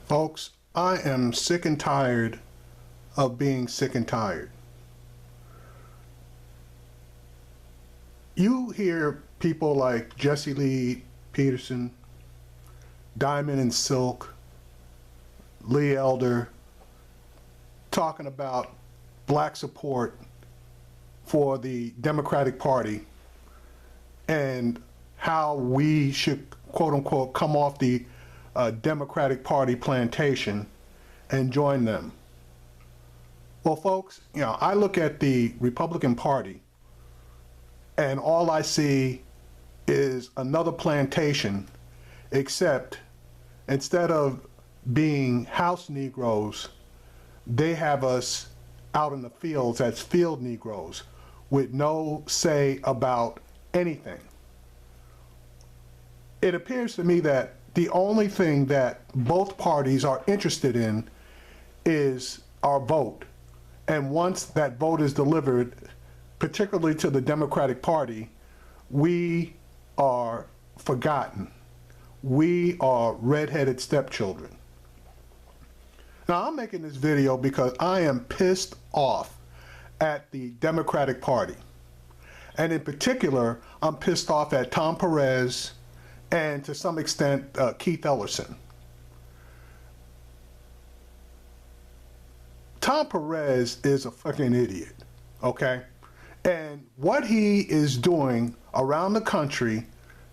Folks, I am sick and tired of being sick and tired. You hear people like Jesse Lee Peterson, Diamond and Silk, Lee Elder, talking about black support for the Democratic Party and how we should, quote unquote, come off the Democratic Party plantation and join them. Well, folks, I look at the Republican Party and all I see is another plantation, except instead of being house Negroes, they have us out in the fields as field Negroes with no say about anything. It appears to me that the only thing that both parties are interested in is our vote. And once that vote is delivered, particularly to the Democratic Party, we are forgotten. We are redheaded stepchildren. Now, I'm making this video because I am pissed off at the Democratic Party. And in particular, I'm pissed off at Tom Perez and to some extent, Keith Ellison. Tom Perez is a fucking idiot, okay? And what he is doing around the country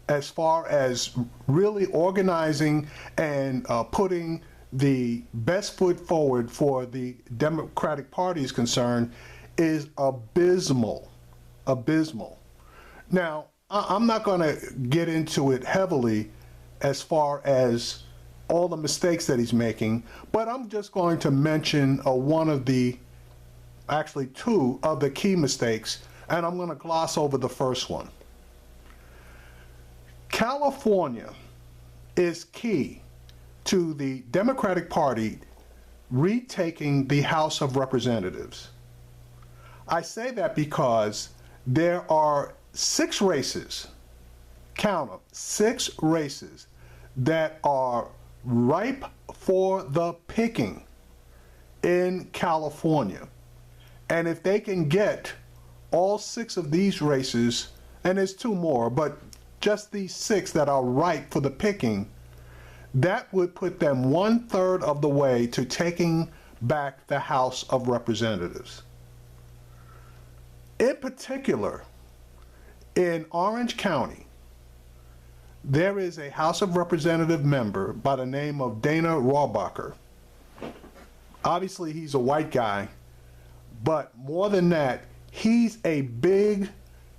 as far as really organizing and putting the best foot forward for the Democratic Party is concerned is abysmal, abysmal. Now, I'm not going to get into it heavily as far as all the mistakes that he's making, but I'm just going to mention one of the, actually two of the key mistakes, and I'm going to gloss over the first one. California is key to the Democratic Party retaking the House of Representatives. I say that because there are 6 races, count them, 6 races that are ripe for the picking in California. And if they can get all 6 of these races, and there's 2 more, but just these 6 that are ripe for the picking, that would put them 1/3 of the way to taking back the House of Representatives. In particular, in Orange County, there is a House of Representative member by the name of Dana Rohrabacher. Obviously, he's a white guy, but more than that, he's a big,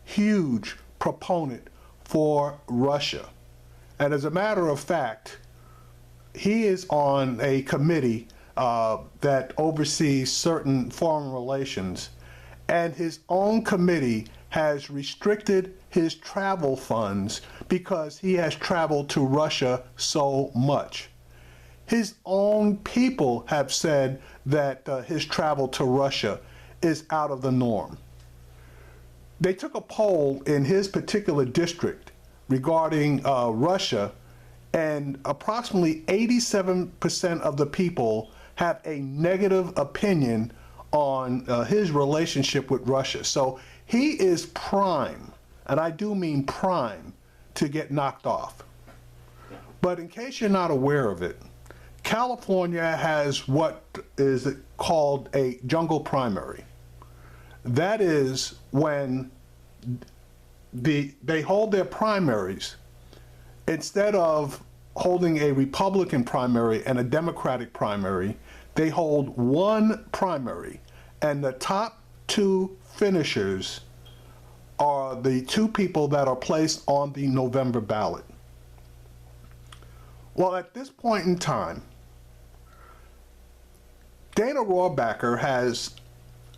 huge proponent for Russia. And as a matter of fact, he is on a committee that oversees certain foreign relations, and his own committee has restricted his travel funds because he has traveled to Russia so much. His own people have said that his travel to Russia is out of the norm. They took a poll in his particular district regarding Russia, and approximately 87% of the people have a negative opinion on his relationship with Russia. So he is prime, and I do mean prime, to get knocked off. But in case you're not aware of it, California has what is called a jungle primary. That is when they hold their primaries, instead of holding a Republican primary and a Democratic primary, they hold one primary, and the top 2 finishers are the 2 people that are placed on the November ballot. Well, at this point in time, Dana Rohrabacher has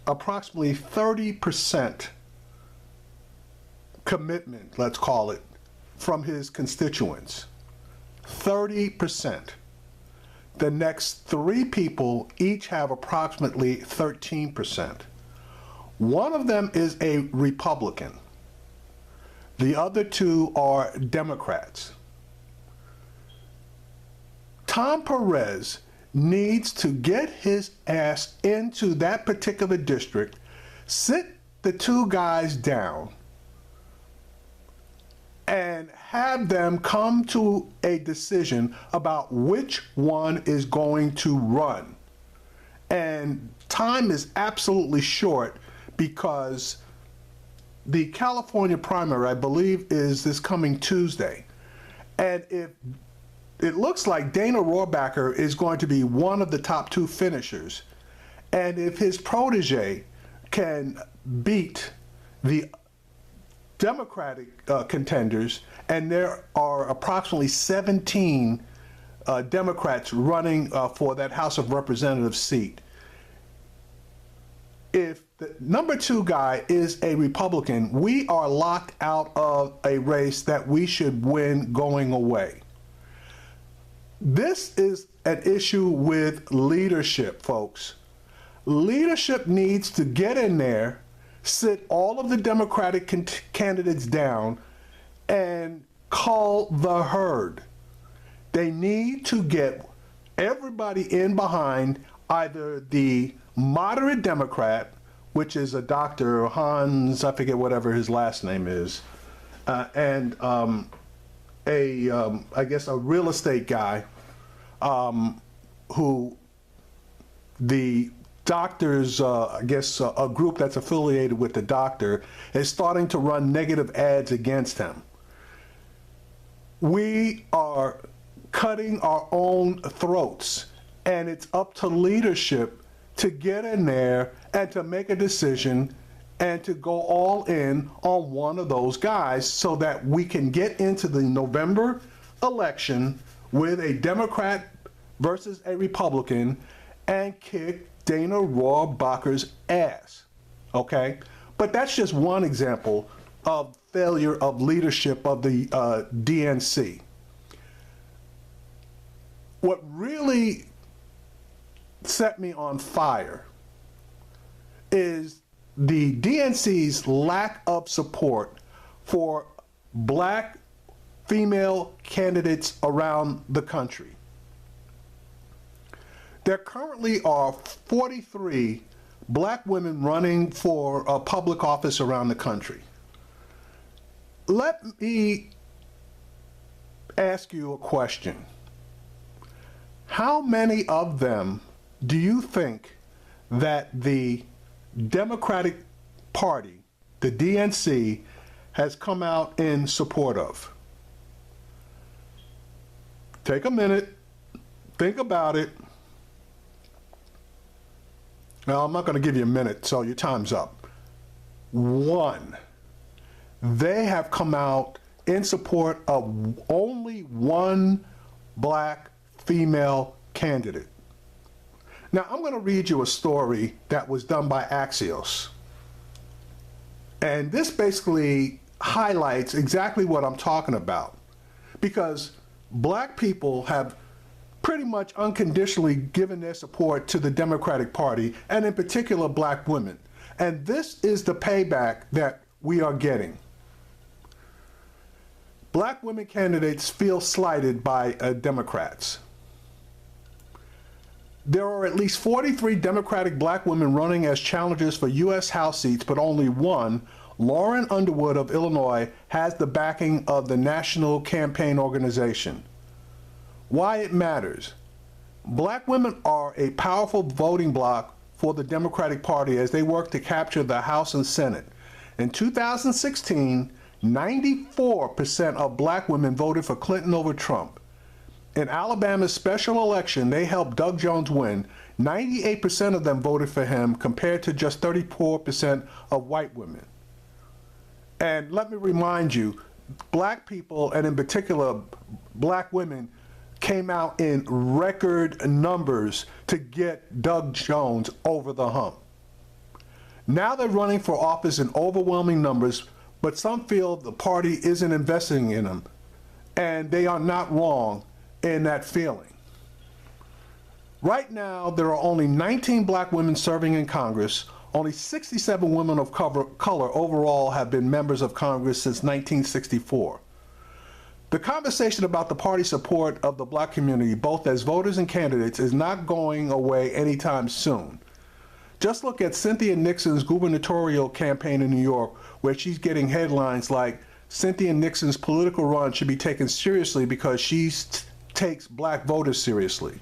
approximately 30% commitment, let's call it, from his constituents. 30%. The next 3 people each have approximately 13%. One of them is a Republican. The other 2 are Democrats. Tom Perez needs to get his ass into that particular district, sit the two guys down, and have them come to a decision about which one is going to run. And time is absolutely short because the California primary, I believe, is this coming Tuesday. And if it looks like Dana Rohrabacher is going to be one of the top two finishers. And if his protege can beat the Democratic contenders, and there are approximately 17 Democrats running for that House of Representatives seat. If the number two guy is a Republican, we are locked out of a race that we should win going away. This is an issue with leadership, folks. Leadership needs to get in there, sit all of the Democratic candidates down, and cull the herd. They need to get everybody in behind either the moderate Democrat, which is a Dr. Hans, I forget whatever his last name is, and I guess a real estate guy, who the doctors, I guess a group that's affiliated with the doctor, is starting to run negative ads against him. We are cutting our own throats, and it's up to leadership to get in there and to make a decision and to go all in on one of those guys so that we can get into the November election with a Democrat versus a Republican and kick Dana Rohrabacher's ass, okay? But that's just one example of failure of leadership of the DNC. What really set me on fire is the DNC's lack of support for black female candidates around the country. There currently are 43 black women running for a public office around the country. Let me ask you a question. How many of them do you think that the Democratic Party, the DNC, has come out in support of? Take a minute, think about it. Now, I'm not going to give you a minute, so your time's up. One. They have come out in support of only one black female candidate. Now, I'm going to read you a story that was done by Axios. And this basically highlights exactly what I'm talking about. Because black people have pretty much unconditionally given their support to the Democratic Party, and in particular black women. And this is the payback that we are getting. Black women candidates feel slighted by Democrats. There are at least 43 Democratic black women running as challengers for U.S. House seats, but only one, Lauren Underwood of Illinois, has the backing of the National Campaign Organization. Why it matters. Black women are a powerful voting bloc for the Democratic Party as they work to capture the House and Senate. In 2016, 94% of black women voted for Clinton over Trump. In Alabama's special election, they helped Doug Jones win. 98% of them voted for him compared to just 34% of white women. And let me remind you, black people, and in particular black women, came out in record numbers to get Doug Jones over the hump. Now they're running for office in overwhelming numbers, but some feel the party isn't investing in them, and they are not wrong in that feeling. Right now, there are only 19 black women serving in Congress. Only 67 women of color overall have been members of Congress since 1964. The conversation about the party support of the black community, both as voters and candidates, is not going away anytime soon. Just look at Cynthia Nixon's gubernatorial campaign in New York, where she's getting headlines like, Cynthia Nixon's political run should be taken seriously because she takes black voters seriously.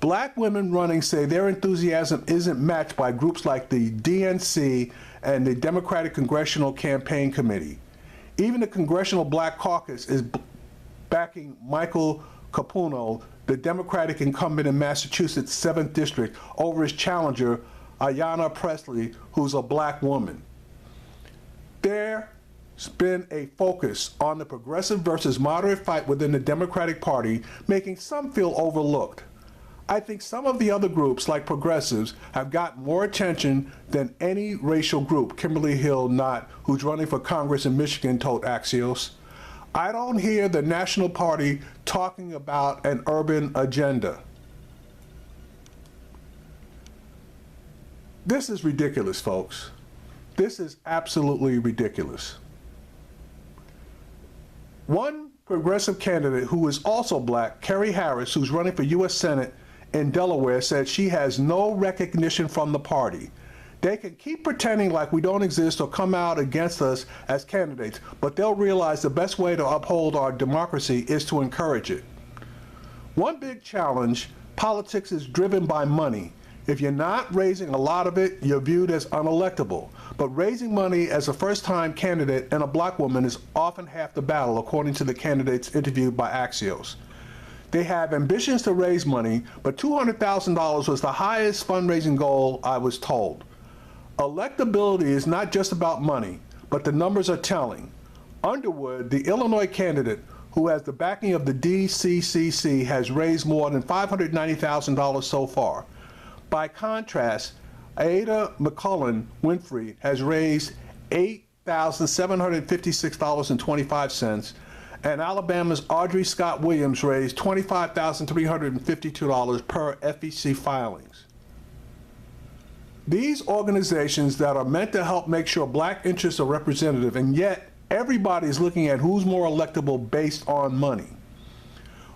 Black women running say their enthusiasm isn't matched by groups like the DNC and the Democratic Congressional Campaign Committee. Even the Congressional Black Caucus is backing Michael Capuano, the Democratic incumbent in Massachusetts' 7th District, over his challenger, Ayanna Pressley, who's a black woman. There's been a focus on the progressive versus moderate fight within the Democratic Party, making some feel overlooked. I think some of the other groups, like progressives, have gotten more attention than any racial group. Kimberly Hill Knott, who's running for Congress in Michigan, told Axios. I don't hear the National Party talking about an urban agenda. This is ridiculous, folks. This is absolutely ridiculous. One progressive candidate who is also black, Kerry Harris, who's running for U.S. Senate in Delaware, said she has no recognition from the party. They can keep pretending like we don't exist or come out against us as candidates, but they'll realize the best way to uphold our democracy is to encourage it. One big challenge, politics is driven by money. If you're not raising a lot of it, you're viewed as unelectable. But raising money as a first-time candidate and a black woman is often half the battle, according to the candidates interviewed by Axios. They have ambitions to raise money, but $200,000 was the highest fundraising goal, I was told. Electability is not just about money, but the numbers are telling. Underwood, the Illinois candidate, who has the backing of the DCCC, has raised more than $590,000 so far. By contrast, Ada McCullen Winfrey has raised $8,756.25, and Alabama's Audrey Scott Williams raised $25,352 per FEC filings. These organizations that are meant to help make sure black interests are representative, and yet everybody is looking at who's more electable based on money.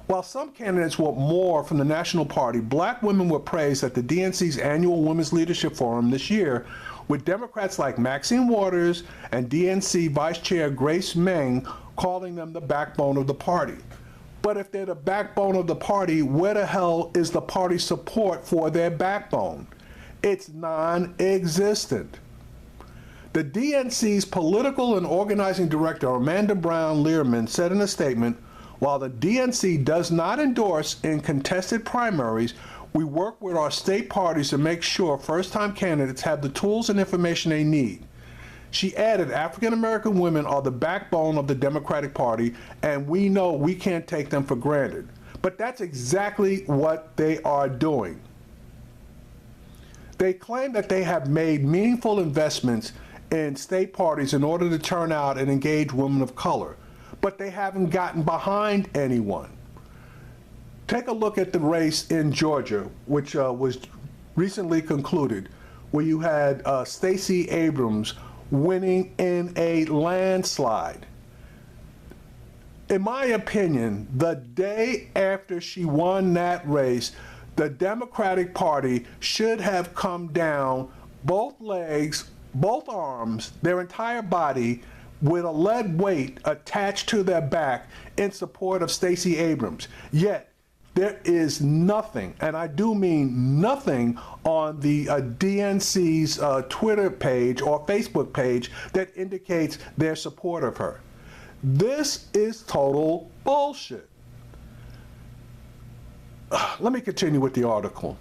While some candidates want more from the National Party, black women were praised at the DNC's annual Women's Leadership Forum this year, with Democrats like Maxine Waters and DNC Vice Chair Grace Meng calling them the backbone of the party. But if they're the backbone of the party, where the hell is the party support for their backbone? It's non-existent. The DNC's political and organizing director, Amanda Brown Learman, said in a statement, while the DNC does not endorse in contested primaries, we work with our state parties to make sure first-time candidates have the tools and information they need. She added, African-American women are the backbone of the Democratic Party, and we know we can't take them for granted. But that's exactly what they are doing. They claim that they have made meaningful investments in state parties in order to turn out and engage women of color, but they haven't gotten behind anyone. Take a look at the race in Georgia, which was recently concluded, where you had Stacey Abrams winning in a landslide. In my opinion, the day after she won that race, the Democratic Party should have come down both legs, both arms, their entire body, with a lead weight attached to their back in support of Stacey Abrams. Yet, there is nothing, and I do mean nothing, on the DNC's Twitter page or Facebook page that indicates their support of her. This is total bullshit. Let me continue with the article.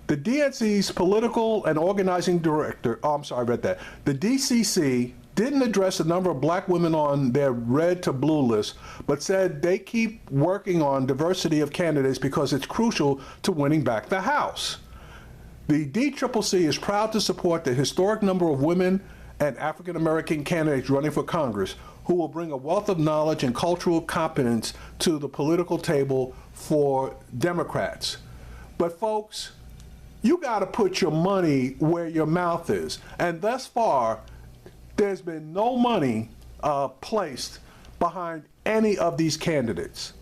The DNC's political and organizing director, the DCC didn't address the number of black women on their red to blue list, but said they keep working on diversity of candidates because it's crucial to winning back the House. The DCCC is proud to support the historic number of women and African American candidates running for Congress who will bring a wealth of knowledge and cultural competence to the political table for Democrats. But folks, you got to put your money where your mouth is. And thus far, there's been no money placed behind any of these candidates.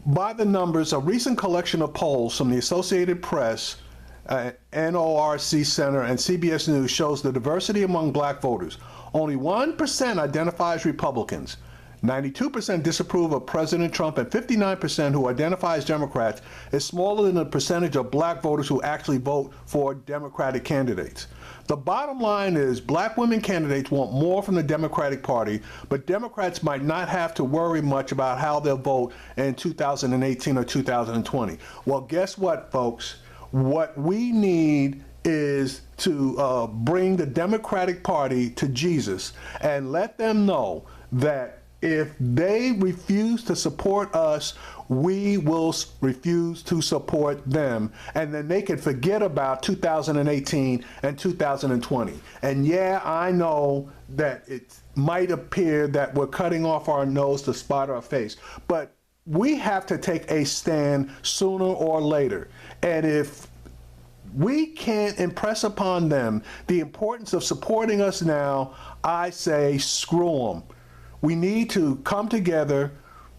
By the numbers, a recent collection of polls from the Associated Press, NORC Center, and CBS News shows the diversity among black voters. Only 1% identifies Republicans. 92% disapprove of President Trump, and 59% who identify as Democrats is smaller than the percentage of black voters who actually vote for Democratic candidates. The bottom line is black women candidates want more from the Democratic Party, but Democrats might not have to worry much about how they'll vote in 2018 or 2020. Well, guess what, folks? What we need is to bring the Democratic Party to Jesus and let them know that if they refuse to support us, we will refuse to support them. And then they can forget about 2018 and 2020. And yeah, I know that it might appear that we're cutting off our nose to spite our face, but we have to take a stand sooner or later. And if we can't impress upon them the importance of supporting us now, I say screw them. We need to come together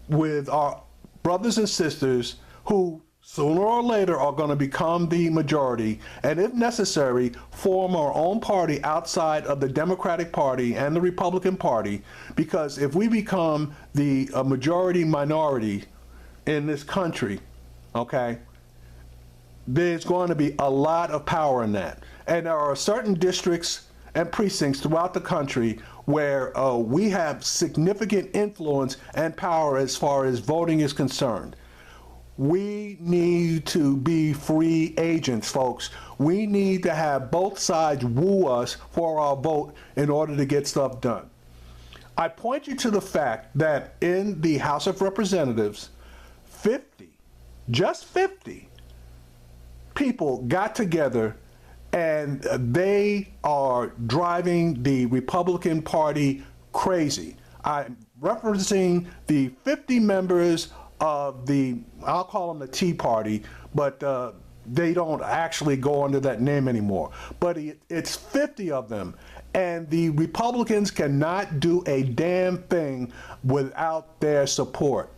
with our brothers and sisters who sooner or later are going to become the majority, and if necessary, form our own party outside of the Democratic Party and the Republican Party, because if we become the majority minority in this country, okay, there's going to be a lot of power in that. And there are certain districts and precincts throughout the country where we have significant influence and power as far as voting is concerned. We need to be free agents, folks. We need to have both sides woo us for our vote in order to get stuff done. I point you to the fact that in the House of Representatives, 50, just 50 people got together and they are driving the Republican Party crazy. I'm referencing the 50 members of the, I'll call them the Tea Party, but they don't actually go under that name anymore. But it's 50 of them, and the Republicans cannot do a damn thing without their support.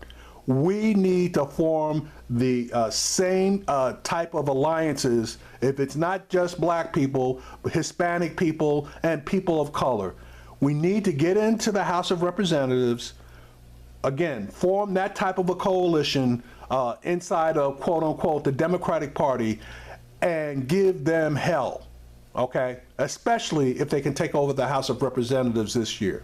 We need to form the same type of alliances, if it's not just black people, Hispanic people, and people of color. We need to get into the House of Representatives, again, form that type of a coalition inside of, quote unquote, the Democratic Party, and give them hell, okay? Especially if they can take over the House of Representatives this year.